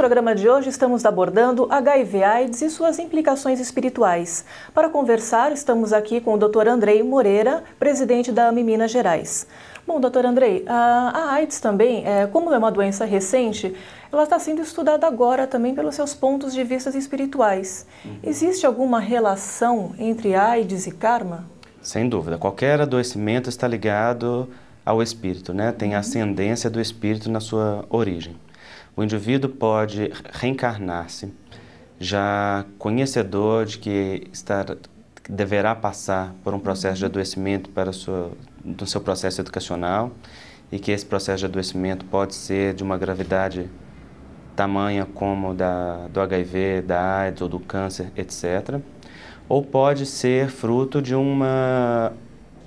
programa de hoje estamos abordando HIV/AIDS e suas implicações espirituais. Para conversar, estamos aqui com o Dr. Andrei Moreira, presidente da AMI Minas Gerais. Bom, Dr. Andrei, a AIDS também, como é uma doença recente, ela está sendo estudada agora também pelos seus pontos de vista espirituais. Existe alguma relação entre AIDS e karma? Sem dúvida. Qualquer adoecimento está ligado ao espírito, né? Tem a ascendência do espírito na sua origem. O indivíduo pode reencarnar-se já conhecedor de que deverá passar por um processo de adoecimento do seu processo educacional e que esse processo de adoecimento pode ser de uma gravidade tamanha como do HIV, da AIDS ou do câncer, etc. Ou pode ser fruto de uma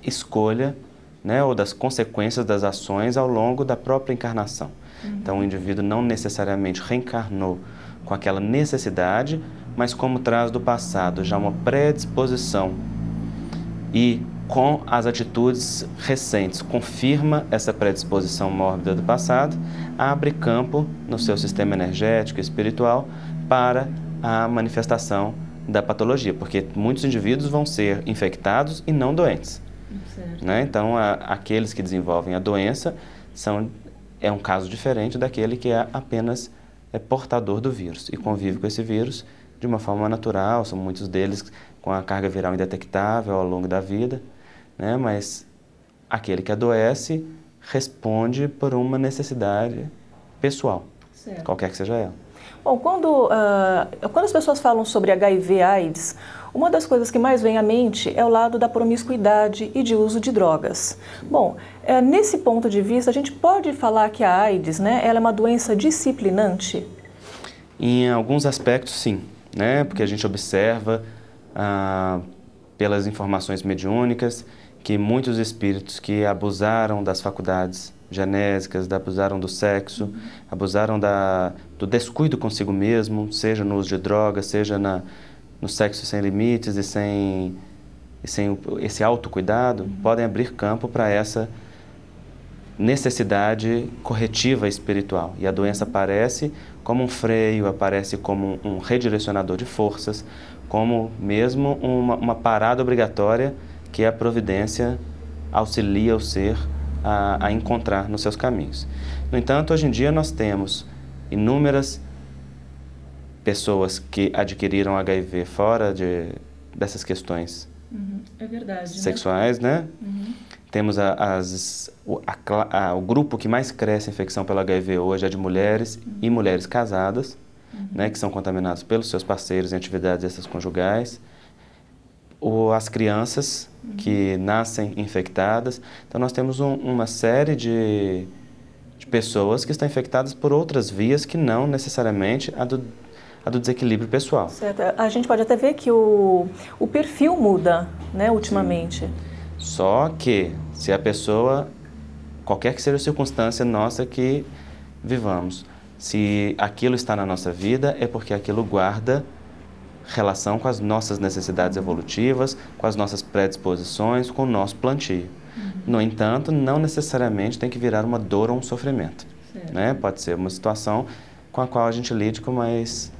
escolha, né, ou das consequências das ações ao longo da própria encarnação. Então, o indivíduo não necessariamente reencarnou com aquela necessidade, mas como traz do passado já uma predisposição e com as atitudes recentes confirma essa predisposição mórbida do passado, abre campo no seu sistema energético e espiritual para a manifestação da patologia, porque muitos indivíduos vão ser infectados e não doentes. Né? Então, aqueles que desenvolvem a doença é um caso diferente daquele que apenas é portador do vírus e convive com esse vírus de uma forma natural. São muitos deles com a carga viral indetectável ao longo da vida, né? Mas aquele que adoece responde por uma necessidade pessoal, qualquer que seja ela. Bom, quando as pessoas falam sobre HIV/AIDS, uma das coisas que mais vem à mente é o lado da promiscuidade e de uso de drogas. Bom, nesse ponto de vista, a gente pode falar que a AIDS, né, ela é uma doença disciplinante? Em alguns aspectos, sim, né? Porque a gente observa pelas informações mediúnicas que muitos espíritos que abusaram das faculdades genésicas, abusaram do sexo, abusaram do descuido consigo mesmo, seja no uso de drogas, seja no sexo sem limites e sem esse autocuidado, podem abrir campo para essa necessidade corretiva espiritual. E a doença aparece como um freio, aparece como um redirecionador de forças, como mesmo uma parada obrigatória que a providência auxilia o ser a encontrar nos seus caminhos. No entanto, hoje em dia nós temos inúmeras pessoas que adquiriram HIV fora dessas questões sexuais, né? Temos o grupo que mais cresce a infecção pelo HIV hoje é de mulheres e mulheres casadas, né, que são contaminadas pelos seus parceiros em atividades extraconjugais, ou as crianças que nascem infectadas. Então, nós temos uma série de pessoas que estão infectadas por outras vias que não necessariamente a do desequilíbrio pessoal. Certo. A gente pode até ver que o perfil muda, né, ultimamente. Sim. Só que se a pessoa, qualquer que seja a circunstância nossa que vivamos, se aquilo está na nossa vida, é porque aquilo guarda relação com as nossas necessidades evolutivas, com as nossas predisposições, com o nosso plantio. No entanto, não necessariamente tem que virar uma dor ou um sofrimento. Né? Pode ser uma situação com a qual a gente lide com mais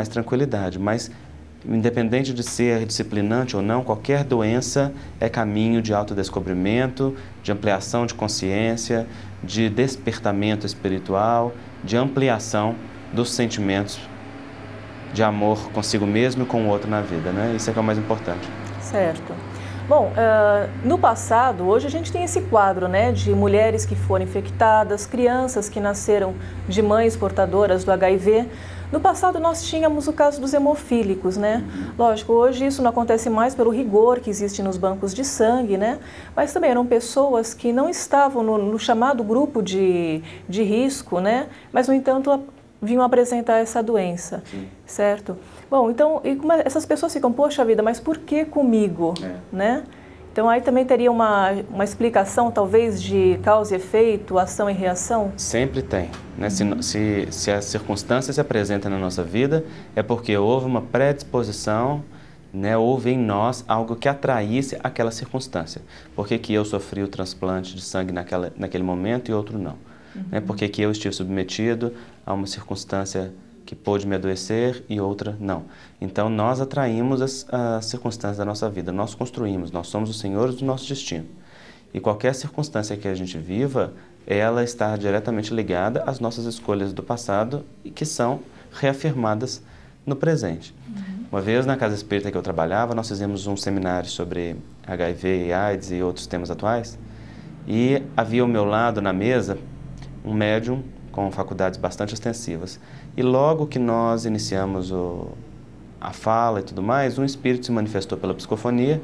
tranquilidade, mas independente de ser disciplinante ou não, qualquer doença é caminho de autodescobrimento, de ampliação de consciência, de despertamento espiritual, de ampliação dos sentimentos de amor consigo mesmo e com o outro na vida, né? Isso é que é o mais importante. Certo. Bom, no passado, hoje a gente tem esse quadro, né, de mulheres que foram infectadas, crianças que nasceram de mães portadoras do HIV. No passado nós tínhamos o caso dos hemofílicos, né? Lógico, hoje isso não acontece mais pelo rigor que existe nos bancos de sangue, né? Mas também eram pessoas que não estavam no chamado grupo de risco, né? Mas, no entanto, vinham apresentar essa doença, certo? Bom, então, essas pessoas ficam, poxa vida, mas por que comigo, né? Então, aí também teria uma explicação, talvez, de causa e efeito, ação e reação? Sempre tem. Né? Se a circunstância se apresenta na nossa vida, é porque houve uma predisposição, né? Houve em nós algo que atraísse aquela circunstância. Por que eu sofri o transplante de sangue naquele momento e outro não? né? Porque que eu estive submetido a uma circunstância que pôde me adoecer e outra não. Então, nós atraímos as circunstâncias da nossa vida, nós construímos, nós somos os senhores do nosso destino. E qualquer circunstância que a gente viva, ela está diretamente ligada às nossas escolhas do passado e que são reafirmadas no presente. Uma vez na casa espírita que eu trabalhava, nós fizemos um seminário sobre HIV e AIDS e outros temas atuais, e havia ao meu lado, na mesa, um médium com faculdades bastante extensivas. E logo que nós iniciamos a fala e tudo mais, um espírito se manifestou pela psicofonia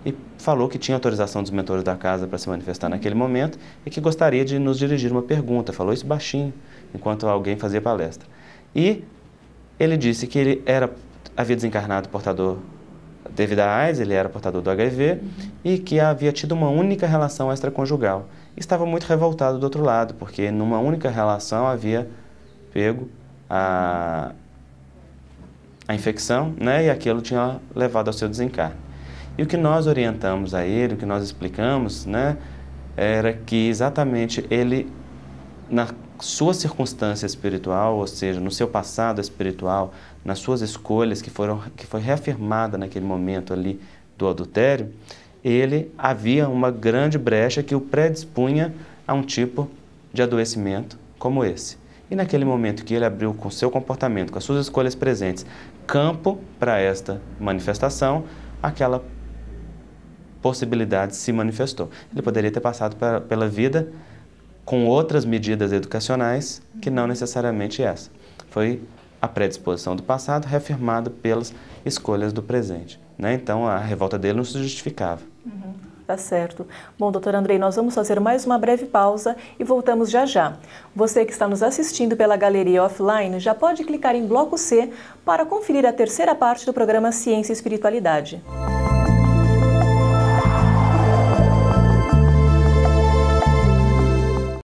e falou que tinha autorização dos mentores da casa para se manifestar naquele momento e que gostaria de nos dirigir uma pergunta. Falou isso baixinho, enquanto alguém fazia palestra. E ele disse que ele havia desencarnado portador devido à AIDS, ele era portador do HIV e que havia tido uma única relação extraconjugal. Estava muito revoltado do outro lado, porque numa única relação havia pego a infecção, né, e aquilo tinha levado ao seu desencarne. E o que nós orientamos a ele, o que nós explicamos, né, era que exatamente ele, na sua circunstância espiritual, ou seja, no seu passado espiritual, nas suas escolhas que foi reafirmada naquele momento ali do adultério, havia uma grande brecha que o predispunha a um tipo de adoecimento como esse. E naquele momento que ele abriu com o seu comportamento, com as suas escolhas presentes, campo para esta manifestação, aquela possibilidade se manifestou. Ele poderia ter passado pela vida com outras medidas educacionais que não necessariamente essa. Foi a predisposição do passado reafirmada pelas escolhas do presente, né? Então, a revolta dele não se justificava. Tá certo. Bom, doutor Andrei, nós vamos fazer mais uma breve pausa e voltamos já já. Você que está nos assistindo pela galeria offline já pode clicar em bloco C para conferir a terceira parte do programa Ciência e Espiritualidade.